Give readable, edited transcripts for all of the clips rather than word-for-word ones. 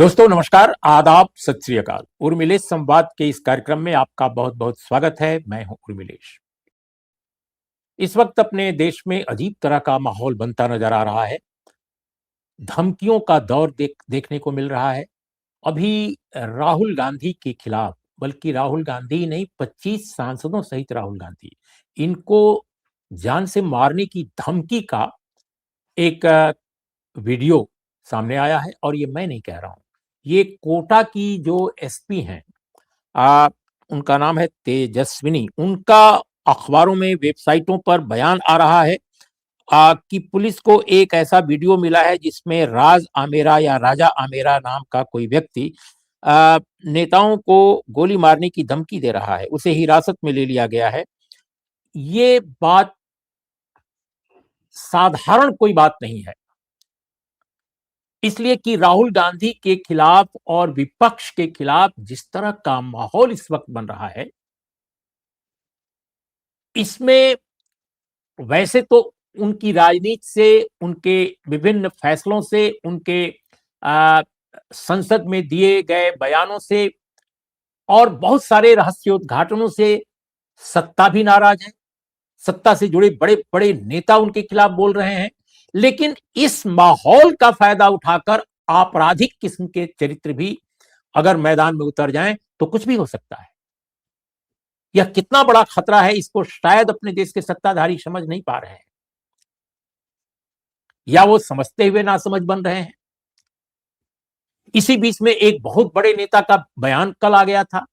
दोस्तों नमस्कार, आदाब, सत श्री अकाल। उर्मिलेश संवाद के इस कार्यक्रम में आपका बहुत बहुत स्वागत है। मैं हूं उर्मिलेश। इस वक्त अपने देश में अजीब तरह का माहौल बनता नजर आ रहा है। धमकियों का दौर देखने को मिल रहा है। अभी राहुल गांधी के खिलाफ, बल्कि राहुल गांधी नहीं, 25 सांसदों सहित राहुल गांधी, इनको जान से मारने की धमकी का एक वीडियो सामने आया है। और ये मैं नहीं कह रहा हूं, ये कोटा की जो एसपी हैं, आ, उनका नाम है तेजस्विनी, उनका अखबारों में, वेबसाइटों पर बयान आ रहा है कि पुलिस को एक ऐसा वीडियो मिला है जिसमें राज आमेरा या राजा आमेरा नाम का कोई व्यक्ति नेताओं को गोली मारने की धमकी दे रहा है। उसे हिरासत में ले लिया गया है। ये बात साधारण कोई बात नहीं है, इसलिए कि राहुल गांधी के खिलाफ और विपक्ष के खिलाफ जिस तरह का माहौल इस वक्त बन रहा है, इसमें वैसे तो उनकी राजनीति से, उनके विभिन्न फैसलों से, उनके संसद में दिए गए बयानों से और बहुत सारे रहस्योद्घाटनों से सत्ता भी नाराज है। सत्ता से जुड़े बड़े बड़े नेता उनके खिलाफ बोल रहे हैं। लेकिन इस माहौल का फायदा उठाकर आपराधिक किस्म के चरित्र भी अगर मैदान में उतर जाएं तो कुछ भी हो सकता है। यह कितना बड़ा खतरा है, इसको शायद अपने देश के सत्ताधारी समझ नहीं पा रहे हैं, या वो समझते हुए नासमझ बन रहे हैं। इसी बीच में एक बहुत बड़े नेता का बयान कल आ गया था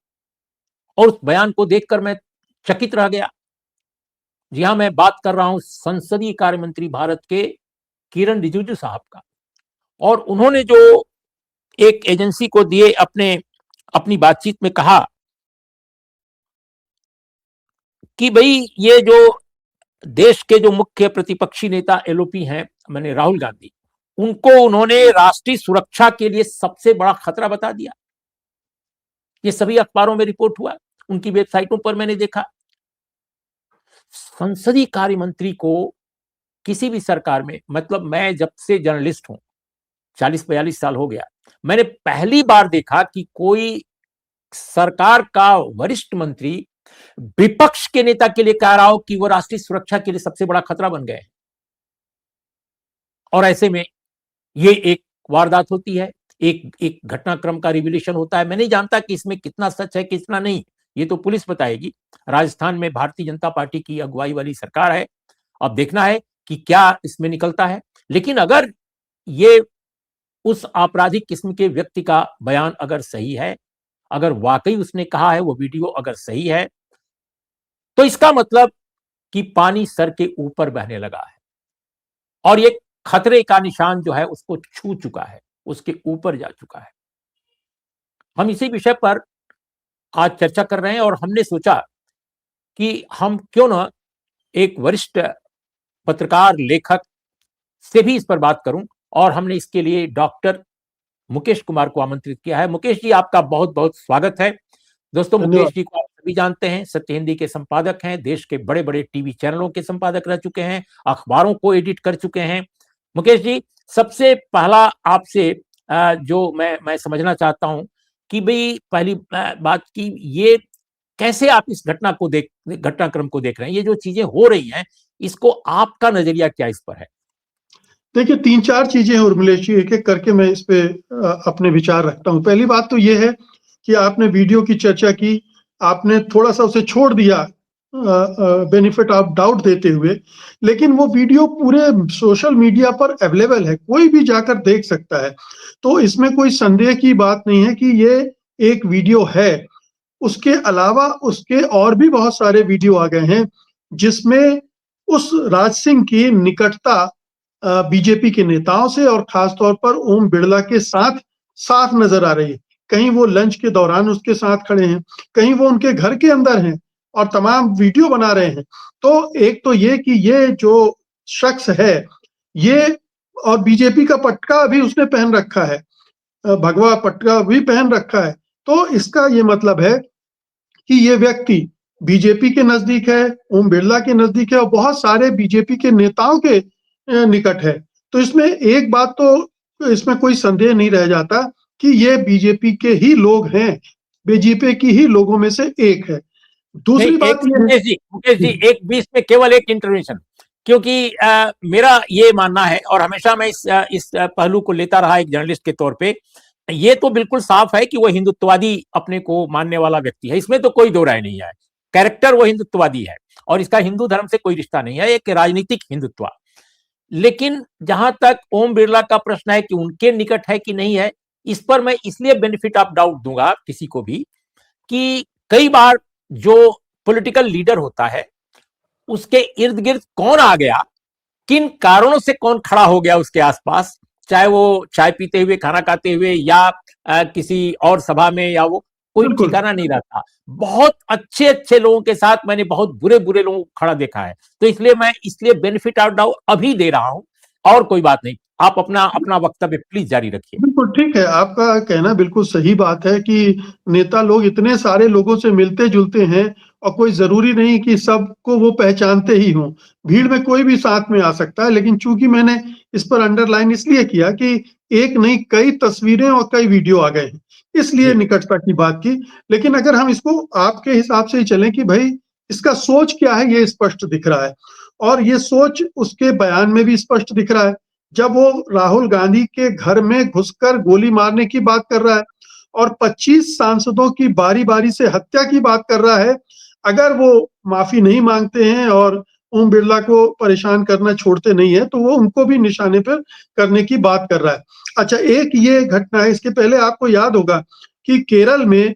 और उस बयान को देखकर मैं चकित रह गया। जी हां, मैं बात कर रहा हूं संसदीय कार्य मंत्री भारत के किरण रिजिजू साहब का। और उन्होंने जो एक एजेंसी को दिए अपनी बातचीत में कहा कि भाई, ये जो देश के जो मुख्य प्रतिपक्षी नेता एलओपी हैं, मैंने राहुल गांधी, उनको उन्होंने राष्ट्रीय सुरक्षा के लिए सबसे बड़ा खतरा बता दिया। ये सभी अखबारों में रिपोर्ट हुआ, उनकी वेबसाइटों पर मैंने देखा। संसदीय कार्य मंत्री को किसी भी सरकार में, मतलब मैं जब से जर्नलिस्ट हूं, 40-42 साल हो गया, मैंने पहली बार देखा कि कोई सरकार का वरिष्ठ मंत्री विपक्ष के नेता के लिए कह रहा हो कि वो राष्ट्रीय सुरक्षा के लिए सबसे बड़ा खतरा बन गए। और ऐसे में ये एक वारदात होती है, एक एक घटनाक्रम का रिविलेशन होता है। मैं नहीं जानता कि इसमें कितना सच है, कितना नहीं, ये तो पुलिस बताएगी। राजस्थान में भारतीय जनता पार्टी की अगुवाई वाली सरकार है, अब देखना है कि क्या इसमें निकलता है। लेकिन अगर ये उस आपराधिक किस्म के व्यक्ति का बयान अगर सही है, अगर वाकई उसने कहा है, वो वीडियो अगर सही है, तो इसका मतलब कि पानी सर के ऊपर बहने लगा है और ये खतरे का निशान जो है उसको छू चुका है, उसके ऊपर जा चुका है। हम इसी विषय पर आज चर्चा कर रहे हैं और हमने सोचा कि हम क्यों ना एक वरिष्ठ पत्रकार, लेखक से भी इस पर बात करूं। और हमने इसके लिए डॉक्टर मुकेश कुमार को आमंत्रित किया है। मुकेश जी, आपका बहुत बहुत स्वागत है। दोस्तों, मुकेश जी को आप सभी जानते हैं, सत्य हिंदी के संपादक हैं, देश के बड़े बड़े टीवी चैनलों के संपादक रह चुके हैं, अखबारों को एडिट कर चुके हैं। मुकेश जी, सबसे पहला आपसे जो मैं समझना चाहता हूं कि भाई, पहली बात की ये कैसे आप इस घटनाक्रम को देख रहे हैं, ये जो चीजें हो रही हैं, इसको आपका नजरिया क्या इस पर है? देखिए, 3-4 चीजें हैं उर्मिलेश जी, एक-एक करके मैं इस पे अपने विचार रखता हूँ। पहली बात तो ये है कि आपने वीडियो की चर्चा की, आपने थोड़ा-सा उसे छोड़ दिया बेनिफिट ऑफ डाउट देते हुए, लेकिन वो वीडियो पूरे सोशल मीडिया पर अवेलेबल है, कोई भी जाकर देख सकता है। तो इसमें कोई संदेह की बात नहीं है कि ये एक वीडियो है। उसके अलावा उसके और भी बहुत सारे वीडियो आ गए हैं, जिसमें उस राज सिंह की निकटता बीजेपी के नेताओं से और खास तौर पर ओम बिड़ला के साथ साफ नजर आ रही है। कहीं वो लंच के दौरान उसके साथ खड़े हैं, कहीं वो उनके घर के अंदर हैं और तमाम वीडियो बना रहे हैं। तो एक तो ये कि ये जो शख्स है, ये और बीजेपी का पटका भी उसने पहन रखा है, भगवा पटका भी पहन रखा है। तो इसका ये मतलब है कि ये व्यक्ति बीजेपी के नजदीक है, ओम बिड़ला के नजदीक है और बहुत सारे बीजेपी के नेताओं के निकट है। तो इसमें एक बात तो इसमें कोई संदेह नहीं रह जाता कि ये बीजेपी के ही लोग हैं, बीजेपी की ही लोगों में से एक है। दूसरी नहीं, बात ये मुकेश जी, एक बीच में केवल एक इंटरवेंशन, क्योंकि मेरा ये मानना है और हमेशा मैं इस पहलू को लेता रहा एक जर्नलिस्ट के तौर पे, ये तो बिल्कुल साफ है कि वो हिंदुत्ववादी अपने को मानने वाला व्यक्ति है, इसमें तो कोई दो राय नहीं है। कैरेक्टर वो हिंदुत्ववादी है और इसका हिंदू धर्म से कोई रिश्ता नहीं है, एक राजनीतिक हिंदुत्व। लेकिन जहां तक ओम बिरला का प्रश्न है कि उनके निकट है कि नहीं है, इस पर मैं इसलिए बेनिफिट ऑफ डाउट दूंगा किसी को भी कि कई बार जो पॉलिटिकल लीडर होता है उसके इर्द गिर्द कौन आ गया, किन कारणों से कौन खड़ा हो गया उसके आसपास, चाहे वो चाय पीते हुए, खाना खाते हुए या किसी और सभा में, या वो कोई बिल्कुल ठिकाना नहीं रहता। बहुत अच्छे अच्छे लोगों के साथ मैंने बहुत बुरे बुरे लोगों को खड़ा देखा है, तो इसलिए मैं बेनिफिट ऑफ डाउट अभी दे रहा हूं, और कोई बात नहीं। आप अपना अपना वक्तव्य प्लीज जारी रखिए। बिल्कुल ठीक है, आपका कहना बिल्कुल सही बात है कि नेता लोग इतने सारे लोगों से मिलते जुलते हैं और कोई जरूरी नहीं कि सबको वो पहचानते ही हों। भीड़ में कोई भी साथ में आ सकता है, लेकिन चूंकि मैंने इस पर अंडरलाइन इसलिए किया कि एक नहीं कई तस्वीरें और कई वीडियो आ गए हैं, इसलिए जी, निकटता की बात की। लेकिन अगर हम इसको आपके हिसाब से ही चलें कि भाई इसका सोच क्या है, ये स्पष्ट दिख रहा है और ये सोच उसके बयान में भी स्पष्ट दिख रहा है। जब वो राहुल गांधी के घर में घुसकर गोली मारने की बात कर रहा है और 25 सांसदों की बारी-बारी से हत्या की बात कर रहा है, अगर वो माफी नहीं मांगते हैं और ओम बिरला को परेशान करना छोड़ते नहीं है, तो वो उनको भी निशाने पर करने की बात कर रहा है। अच्छा, एक ये घटना है, इसके पहले आपको याद होगा कि केरल में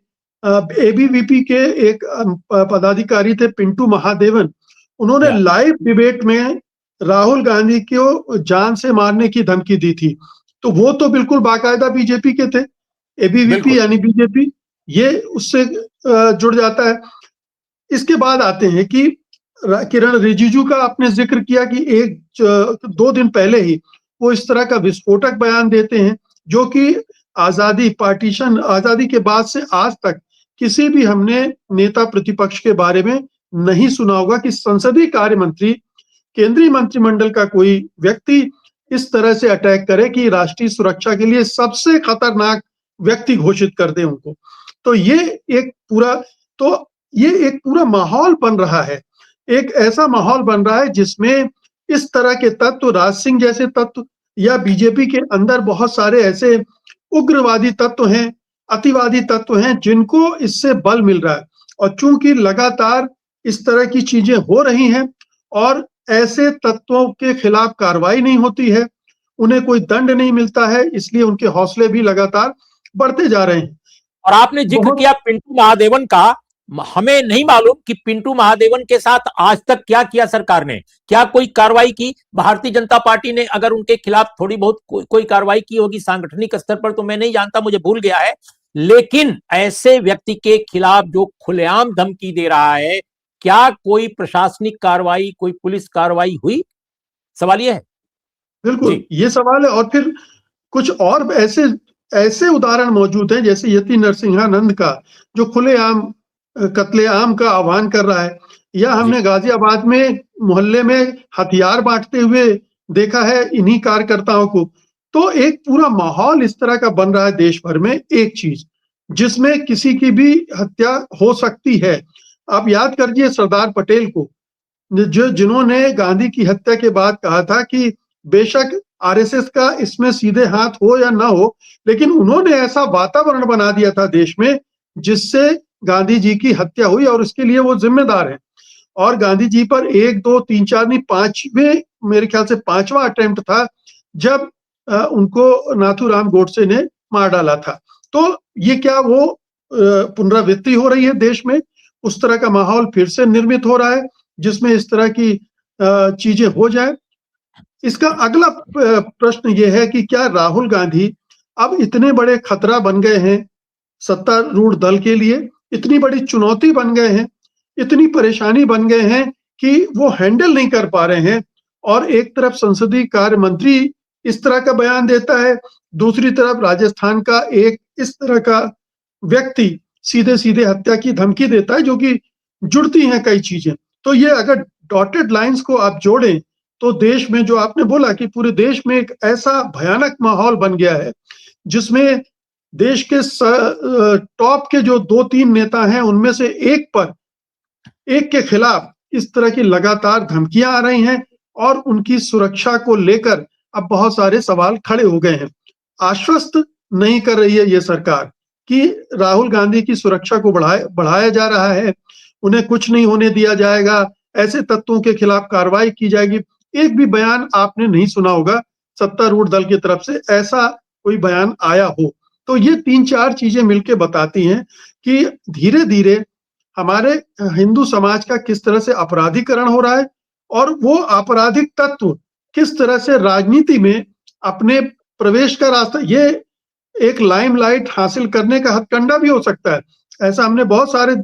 एबीवीपी के एक पदाधिकारी थे पिंटू महादेवन, उन्होंने या लाइव डिबेट में राहुल गांधी को जान से मारने की धमकी दी थी। तो वो तो बिल्कुल बाकायदा बीजेपी के थे। एबीवीपी बिल्कुल। यानी बीजेपी, ये उससे जुड़ जाता है। इसके बाद आते हैं कि किरण रिजिजू का आपने जिक्र किया कि 2 दिन पहले ही वो इस तरह का विस्फोटक बयान देते हैं, जो कि आजादी के बाद से आज तक किसी भी हमने नेता प्रतिपक्ष के बारे में नहीं सुना होगा कि संसदीय कार्य मंत्री, केंद्रीय मंत्रिमंडल का कोई व्यक्ति इस तरह से अटैक करे कि राष्ट्रीय सुरक्षा के लिए सबसे खतरनाक व्यक्ति घोषित कर दे उनको। तो तो ये एक पूरा माहौल बन रहा है। एक ऐसा माहौल बन रहा है जिसमें इस तरह के तत्व, राज सिंह जैसे तत्व या बीजेपी के अंदर बहुत सारे ऐसे उग्रवादी तत्व हैं, अतिवादी तत्व हैं जिनको इससे बल मिल रहा है। और चूंकि लगातार इस तरह की चीजें हो रही हैं और ऐसे तत्वों के खिलाफ कार्रवाई नहीं होती है, उन्हें कोई दंड नहीं मिलता है, इसलिए उनके हौसले भी लगातार बढ़ते जा रहे हैं। और आपने जिक्र बहुत किया पिंटू महादेवन का, हमें नहीं मालूम कि पिंटू महादेवन के साथ आज तक क्या किया सरकार ने, क्या कोई कार्रवाई की भारतीय जनता पार्टी ने? अगर उनके खिलाफ थोड़ी बहुत कोई कार्रवाई की होगी सांगठनिक स्तर पर तो मैं नहीं जानता, मुझे भूल गया है। लेकिन ऐसे व्यक्ति के खिलाफ जो खुलेआम धमकी दे रहा है, क्या कोई प्रशासनिक कार्रवाई, कोई पुलिस कार्रवाई हुई? सवाल यह है। बिल्कुल, जी, ये सवाल है और फिर कुछ और ऐसे ऐसे उदाहरण मौजूद हैं जैसे यति नरसिंहानंद का, जो खुलेआम कत्लेआम का आह्वान कर रहा है, या जी, हमने गाजियाबाद में मोहल्ले में हथियार बांटते हुए देखा है इन्हीं कार्यकर्ताओं को। तो एक पूरा माहौल इस तरह का बन रहा है देश भर में, एक चीज जिसमें किसी की भी हत्या हो सकती है। आप याद करिए सरदार पटेल को, जिन्होंने गांधी की हत्या के बाद कहा था कि बेशक आरएसएस का इसमें सीधे हाथ हो या ना हो, लेकिन उन्होंने ऐसा वातावरण बना दिया था देश में जिससे गांधी जी की हत्या हुई और उसके लिए वो जिम्मेदार है। और गांधी जी पर 1 2 3 4 नहीं, पांचवें, मेरे ख्याल से पांचवा अटेम्प्ट था जब उनको नाथूराम गोडसे ने मार डाला था। तो ये क्या वो पुनरावृत्ति हो रही है देश में? उस तरह का माहौल फिर से निर्मित हो रहा है जिसमें इस तरह की चीजें हो जाए? इसका अगला प्रश्न ये है कि क्या राहुल गांधी अब इतने बड़े खतरा बन गए हैं सत्तारूढ़ दल के लिए, इतनी बड़ी चुनौती बन गए हैं, इतनी परेशानी बन गए हैं कि वो हैंडल नहीं कर पा रहे हैं? और एक तरफ संसदीय कार्य मंत्री इस तरह का बयान देता है, दूसरी तरफ राजस्थान का एक इस तरह का व्यक्ति सीधे-सीधे हत्या की धमकी देता है, जो कि जुड़ती हैं कई चीजें। तो ये अगर डॉटेड लाइन्स को आप जोड़ें, तो देश में, जो आपने बोला कि पूरे देश में एक ऐसा भयानक माहौल बन गया है, जिसमें देश के टॉप के जो 2-3 नेता हैं उनमें से एक के खिलाफ इस तरह की लगातार धमकियां आ रही हैं और उनकी सुरक्षा को लेकर अब बहुत सारे सवाल खड़े हो गए हैं। आश्वस्त नहीं कर रही है ये सरकार कि राहुल गांधी की सुरक्षा को बढ़ाया जा रहा है, उन्हें कुछ नहीं होने दिया जाएगा, ऐसे तत्वों के खिलाफ कार्रवाई की जाएगी। एक भी बयान आपने नहीं सुना होगा सत्तारूढ़ दल की तरफ से ऐसा कोई बयान आया हो। तो ये 3-4 चीजें मिलके बताती हैं कि धीरे-धीरे हमारे हिंदू समाज का किस तरह से अपराधीकरण हो रहा है और वो आपराधिक तत्व किस तरह से राजनीति में अपने प्रवेश का रास्ता, ये एक लाइमलाइट हासिल करने का हथकंडा भी हो सकता है। ऐसा हमने बहुत सारे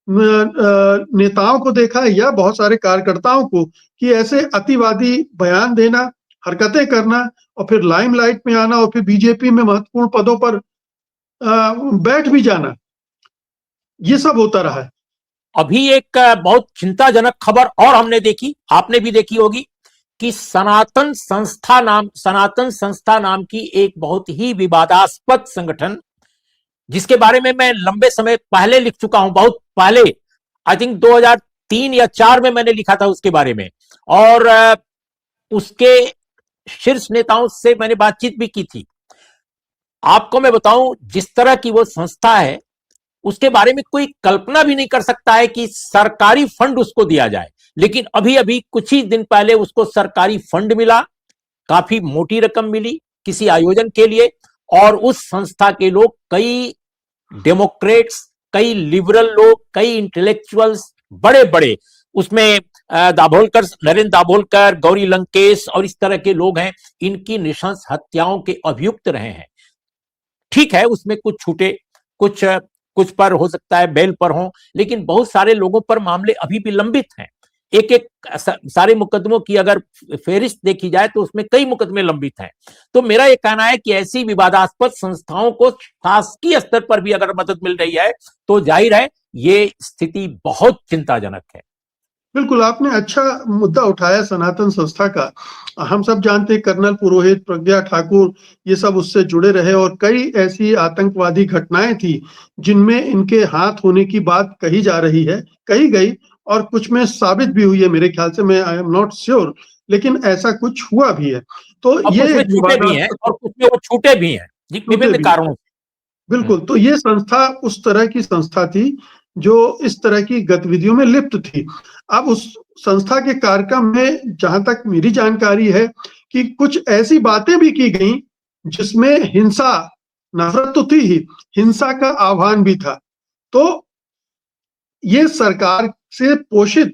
नेताओं को देखा है या बहुत सारे कार्यकर्ताओं को कि ऐसे अतिवादी बयान देना, हरकतें करना और फिर लाइमलाइट में आना और फिर बीजेपी में महत्वपूर्ण पदों पर बैठ भी जाना, ये सब होता रहा है। अभी एक बहुत चिंताजनक खबर और हमने देखी, आपने भी देखी होगी, कि सनातन संस्था नाम की एक बहुत ही विवादास्पद संगठन, जिसके बारे में मैं लंबे समय पहले लिख चुका हूं, बहुत पहले, आई थिंक 2003 या 4 में मैंने लिखा था उसके बारे में, और उसके शीर्ष नेताओं से मैंने बातचीत भी की थी। आपको मैं बताऊं, जिस तरह की वो संस्था है उसके बारे में कोई कल्पना भी नहीं कर सकता है कि सरकारी फंड उसको दिया जाए। लेकिन अभी अभी कुछ ही दिन पहले उसको सरकारी फंड मिला, काफी मोटी रकम मिली किसी आयोजन के लिए, और उस संस्था के लोग, कई डेमोक्रेट्स, कई लिबरल लोग, कई इंटेलेक्चुअल्स, बड़े बड़े उसमें दाभोलकर, नरेंद्र दाभोलकर, गौरी लंकेश और इस तरह के लोग हैं, इनकी नृशंस हत्याओं के अभियुक्त रहे हैं। ठीक है, उसमें कुछ छूटे, कुछ पर हो सकता है बेल पर हो, लेकिन बहुत सारे लोगों पर मामले अभी भी लंबित हैं। एक एक सारे मुकदमों की अगर फेहरिस्त देखी जाए तो उसमें कई मुकदमे लंबित हैं। तो मेरा यह कहना है कि ऐसी विवादास्पद संस्थाओं को शासकीय स्तर पर भी अगर मदद मिल रही है तो जाहिर है ये स्थिति बहुत चिंताजनक है। बिल्कुल, आपने अच्छा मुद्दा उठाया सनातन संस्था का। हम सब जानते हैं कर्नल पुरोहित, प्रज्ञा ठाकुर, ये सब उससे जुड़े रहे और कई ऐसी आतंकवादी घटनाएं थी जिनमें इनके हाथ होने की बात कही जा रही है, कही गई और कुछ में साबित भी हुई है मेरे ख्याल से, मैं आई एम नॉट श्योर, लेकिन ऐसा कुछ हुआ भी है। तो अब ये उसमें छूटे भी हैं और कुछ में वो छूटे भी हैं विभिन्न कारणों से। बिल्कुल, तो ये संस्था उस तरह की संस्था थी जो इस तरह की गतिविधियों में लिप्त थी। अब उस संस्था के कार्यक्रम में जहां तक मेरी जानकारी है कि कुछ ऐसी बातें भी की गई जिसमें हिंसा, नफरत तो थी ही, हिंसा का आह्वान भी था। तो ये सरकार से पोषित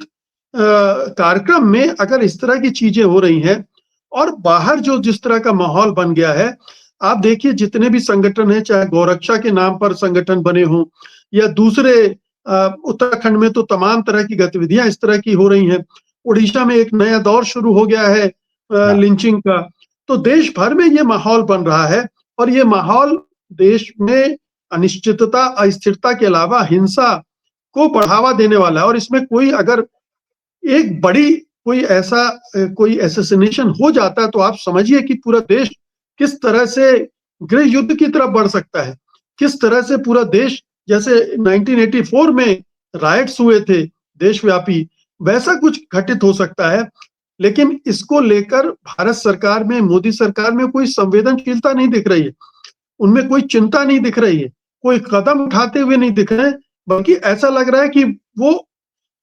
कार्यक्रम में अगर इस तरह की चीजें हो रही हैं और बाहर जो जिस तरह का माहौल बन गया है, आप देखिए जितने भी संगठन हैं, चाहे गौरक्षा के नाम पर संगठन बने हों या दूसरे, उत्तराखंड में तो तमाम तरह की गतिविधियां इस तरह की हो रही हैं। उड़ीसा में एक नया दौर शुरू हो गया है लिंचिंग का। तो देश भर में ये माहौल बन रहा है और ये माहौल देश में अनिश्चितता, अस्थिरता के अलावा हिंसा को बढ़ावा देने वाला है। और इसमें कोई अगर एक बड़ी कोई असैसिनेशन हो जाता है तो आप समझिए कि पूरा देश किस तरह से गृह युद्ध की तरफ बढ़ सकता है, किस तरह से पूरा देश, जैसे 1984 में राइट्स हुए थे देशव्यापी, वैसा कुछ घटित हो सकता है। लेकिन इसको लेकर भारत सरकार में, मोदी सरकार में कोई संवेदनशीलता नहीं दिख रही है, उनमें कोई चिंता नहीं दिख रही है, कोई कदम उठाते हुए नहीं दिख रहे हैं, बल्कि ऐसा लग रहा है कि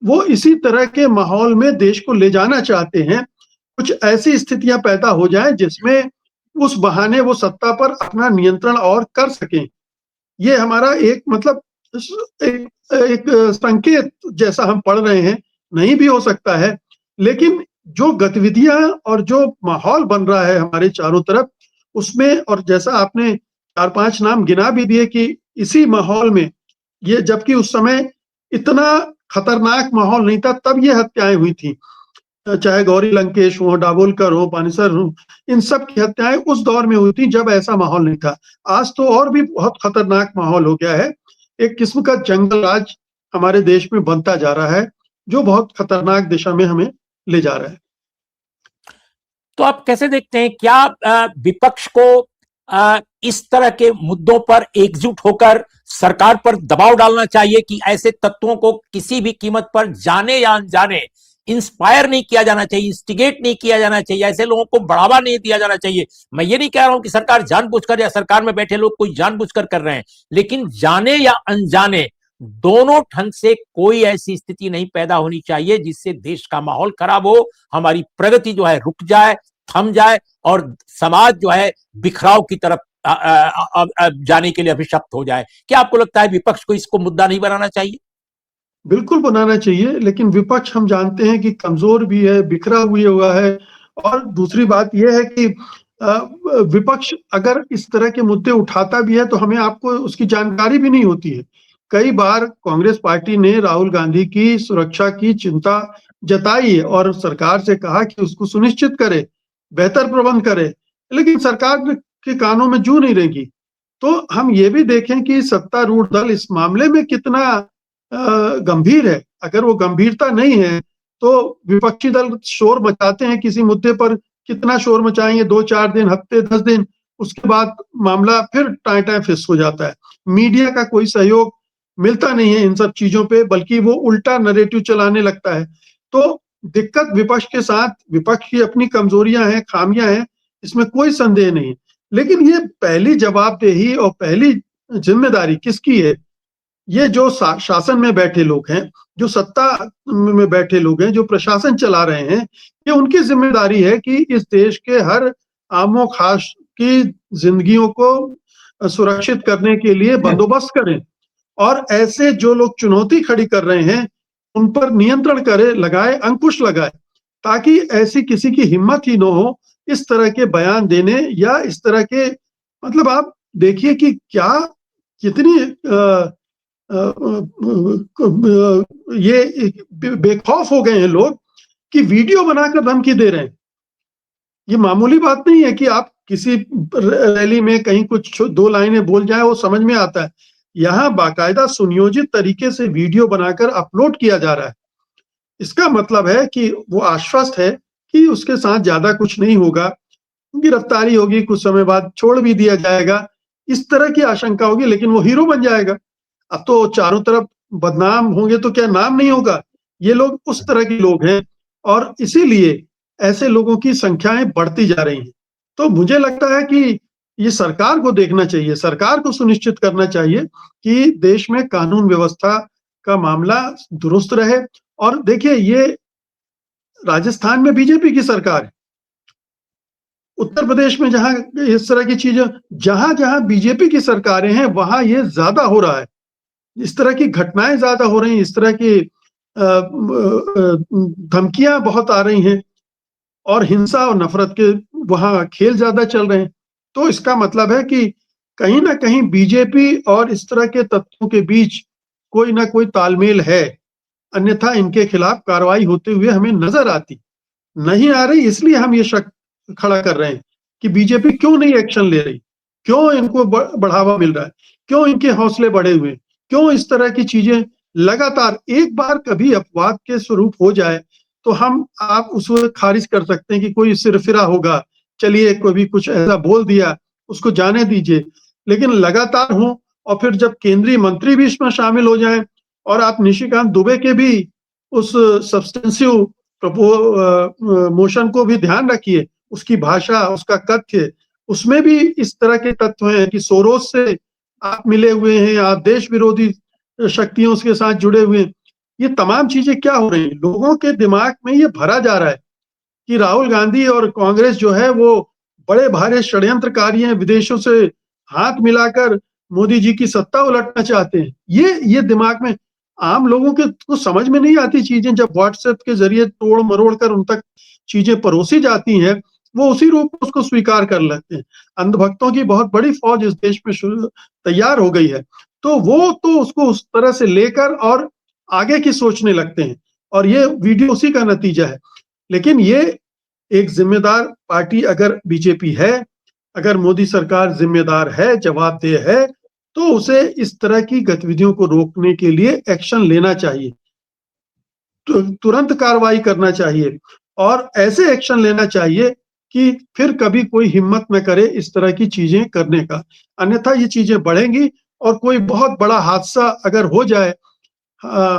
वो इसी तरह के माहौल में देश को ले जाना चाहते हैं। कुछ ऐसी स्थितियां पैदा हो जाएं जिसमें उस बहाने वो सत्ता पर अपना नियंत्रण और कर सकें। ये हमारा एक मतलब एक, एक संकेत जैसा हम पढ़ रहे हैं, नहीं भी हो सकता है, लेकिन जो गतिविधियां और जो माहौल बन रहा है हमारे चारों तरफ उसमें, और जैसा आपने 4-5 नाम गिना भी दिए कि इसी माहौल में ये, जबकि उस समय इतना खतरनाक माहौल नहीं था तब ये हत्याएं हुई थी, चाहे गौरी लंकेश हो, दाभोलकर हो, पानीसर हो, इन सब की हत्याएं उस दौर में हुई थी जब ऐसा माहौल नहीं था। आज तो और भी बहुत खतरनाक माहौल हो गया है, एक किस्म का जंगल राज हमारे देश में बनता जा रहा है जो बहुत खतरनाक दिशा में हमें ले जा रहा है। तो आप कैसे देखते हैं, क्या विपक्ष को इस तरह के मुद्दों पर एकजुट होकर सरकार पर दबाव डालना चाहिए कि ऐसे तत्वों को किसी भी कीमत पर जाने या अनजाने इंस्पायर नहीं किया जाना चाहिए, इंस्टिगेट नहीं किया जाना चाहिए, ऐसे लोगों को बढ़ावा नहीं दिया जाना चाहिए। मैं ये नहीं कह रहा हूं कि सरकार जानबूझकर या सरकार में बैठे लोग कोई जानबूझकर कर रहे हैं, लेकिन जाने या अनजाने दोनों ढंग से कोई ऐसी स्थिति नहीं पैदा होनी चाहिए जिससे देश का माहौल खराब हो, हमारी प्रगति जो है रुक जाए, थम जाए और समाज जो है बिखराव की तरफ जाने के लिए अभिशप्त हो जाए। क्या आपको लगता है विपक्ष को इसको मुद्दा नहीं बनाना चाहिए? बिल्कुल बनाना चाहिए, लेकिन विपक्ष हम जानते हैं कि कमजोर भी है, बिखरा हुआ है। और दूसरी बात यह है कि विपक्ष अगर इस तरह के मुद्दे उठाता भी है तो हमें आपको उसकी जानकारी भी नहीं होती है। कई बार कांग्रेस पार्टी ने राहुल गांधी की सुरक्षा की चिंता जताई है और सरकार से कहा कि उसको सुनिश्चित करे, बेहतर प्रबंध करे, लेकिन सरकार के कानों में जू नहीं रहेगी। तो हम ये भी देखें कि सत्तारूढ़ दल इस मामले में कितना गंभीर है। अगर वो गंभीरता नहीं है तो विपक्षी दल शोर मचाते हैं किसी मुद्दे पर, कितना शोर मचाएंगे, 2-4 दिन, हफ्ते, 10 दिन, उसके बाद मामला फिर टाए फिस हो जाता है। मीडिया का कोई सहयोग मिलता नहीं है इन सब चीजों पे, बल्कि वो उल्टा नैरेटिव चलाने लगता है। तो दिक्कत विपक्ष के साथ, विपक्ष की अपनी कमजोरियां हैं, खामियां हैं, इसमें कोई संदेह नहीं। लेकिन ये पहली जवाबदेही और पहली जिम्मेदारी किसकी है? ये जो शासन में बैठे लोग हैं, जो सत्ता में बैठे लोग हैं, जो प्रशासन चला रहे हैं, ये उनकी जिम्मेदारी है कि इस देश के हर आमो खास की जिंदगियों को सुरक्षित करने के लिए बंदोबस्त करें और ऐसे जो लोग चुनौती खड़ी कर रहे हैं उन पर नियंत्रण करे, लगाए, अंकुश लगाए, ताकि ऐसी किसी की हिम्मत ही न हो इस तरह के बयान देने या इस तरह के, मतलब आप देखिए कि क्या कितनी ये बेखौफ हो गए हैं लोग कि वीडियो बनाकर धमकी दे रहे हैं। ये मामूली बात नहीं है कि आप किसी रैली में कहीं कुछ 2 लाइनें बोल जाए, वो समझ में आता है। यहाँ बाकायदा सुनियोजित तरीके से वीडियो बनाकर अपलोड किया जा रहा है। इसका मतलब है कि वो आश्वस्त है कि उसके साथ ज्यादा कुछ नहीं होगा, गिरफ्तारी होगी, कुछ समय बाद छोड़ भी दिया जाएगा, इस तरह की आशंका होगी, लेकिन वो हीरो बन जाएगा। अब तो चारों तरफ बदनाम होंगे तो क्या नाम नहीं होगा? ये लोग उस तरह के लोग हैं और इसीलिए ऐसे लोगों की संख्याएं बढ़ती जा रही हैं। तो मुझे लगता है कि ये सरकार को देखना चाहिए, सरकार को सुनिश्चित करना चाहिए कि देश में कानून व्यवस्था का मामला दुरुस्त रहे। और देखिए, ये राजस्थान में बीजेपी की सरकार है, उत्तर प्रदेश में जहां इस तरह की चीजें, जहां जहां बीजेपी की सरकारें हैं वहां ये ज्यादा हो रहा है, इस तरह की घटनाएं ज्यादा हो रही हैं, इस तरह की धमकियां बहुत आ रही हैं और हिंसा और नफरत के वहां खेल ज्यादा चल रहे हैं। तो इसका मतलब है कि कहीं ना कहीं बीजेपी और इस तरह के तत्वों के बीच कोई ना कोई तालमेल है, अन्यथा इनके खिलाफ कार्रवाई होते हुए हमें नजर आती नहीं आ रही। इसलिए हम ये शक खड़ा कर रहे हैं कि बीजेपी क्यों नहीं एक्शन ले रही, क्यों इनको बढ़ावा मिल रहा है, क्यों इनके हौसले बढ़े हुए, क्यों इस तरह की चीजें लगातार। एक बार कभी अपवाद के स्वरूप हो जाए तो आप उसको खारिज कर सकते हैं कि कोई सिरफिरा होगा, चलिए कभी कुछ ऐसा बोल दिया, उसको जाने दीजिए। लेकिन लगातार हो और फिर जब केंद्रीय मंत्री भी इसमें शामिल हो जाएं, और आप निशिकांत दुबे के भी उस सब्सटेंसिव मोशन को भी ध्यान रखिए, उसकी भाषा, उसका कथ्य, उसमें भी इस तरह के तत्व हैं कि सोरोस से आप मिले हुए हैं, आप देश विरोधी शक्तियों के साथ जुड़े हुए हैं। ये तमाम चीजें क्या हो रही हैं? लोगों के दिमाग में ये भरा जा रहा है कि राहुल गांधी और कांग्रेस जो है वो बड़े भारी षड्यंत्रकारी हैं, विदेशों से हाथ मिलाकर मोदी जी की सत्ता उलटना चाहते हैं। ये दिमाग में आम लोगों के को समझ में नहीं आती चीजें। जब व्हाट्सएप के जरिए तोड़ मरोड़ कर उन तक चीजें परोसी जाती हैं, वो उसी रूप में उसको स्वीकार कर लेते हैं। अंधभक्तों की बहुत बड़ी फौज इस देश में तैयार हो गई है, तो वो तो उसको उस तरह से लेकर और आगे की सोचने लगते हैं, और ये वीडियो उसी का नतीजा है। लेकिन ये एक जिम्मेदार पार्टी अगर बीजेपी है, अगर मोदी सरकार जिम्मेदार है, जवाबदेह है, तो उसे इस तरह की गतिविधियों को रोकने के लिए एक्शन लेना चाहिए, तुरंत कार्रवाई करना चाहिए, और ऐसे एक्शन लेना चाहिए कि फिर कभी कोई हिम्मत न करे इस तरह की चीजें करने का, अन्यथा ये चीजें बढ़ेंगी और कोई बहुत बड़ा हादसा अगर हो जाए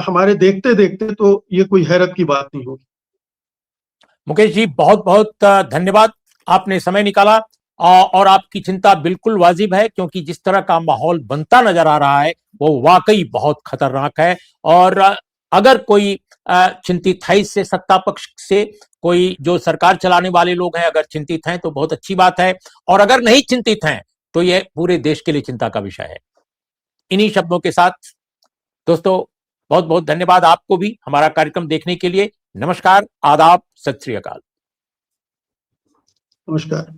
हमारे देखते देखते, तो ये कोई हैरत की बात नहीं होगी। मुकेश जी, बहुत बहुत धन्यवाद, आपने समय निकाला। और आपकी चिंता बिल्कुल वाजिब है, क्योंकि जिस तरह का माहौल बनता नजर आ रहा है वो वाकई बहुत खतरनाक है। और अगर कोई चिंतित है इससे, सत्ता पक्ष से कोई जो सरकार चलाने वाले लोग हैं अगर चिंतित हैं तो बहुत अच्छी बात है, और अगर नहीं चिंतित हैं तो यह पूरे देश के लिए चिंता का विषय है। इन्हीं शब्दों के साथ दोस्तों, बहुत बहुत धन्यवाद आपको भी हमारा कार्यक्रम देखने के लिए। नमस्कार, आदाब, सत श्री अकाल। नमस्कार।